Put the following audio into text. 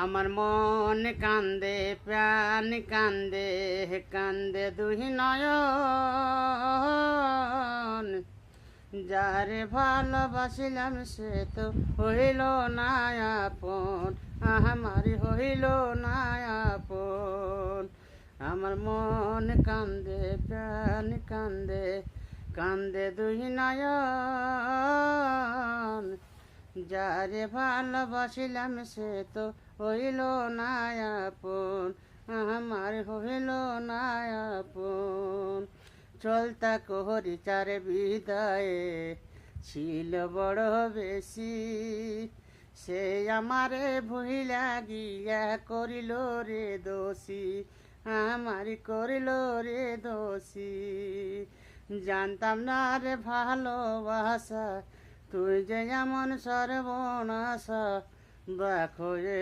আমার মন কান্দে প্রাণ কান্দে কান্দে দুই নয়ন। যারে ভালোবাসিলাম সে তো হইল না আপন, আমার হইল না আপন। আমার মন কান্দে প্রাণ কান্দে কান্দে দুই নয়ন। যারে ভালোবাসিলাম সে তো হইল না আপন, আমার হইল না আপন। চলতা কোহরি চারে বিদায়ে ছিল বড় বেশি, সে আমারে ভুইলা গিয়া করিল রে দোষী, আমার করিল রে দোষী। জানতাম না রে ভালোবাসা, তুই যে এমন সর্বনাশা, দেখো এ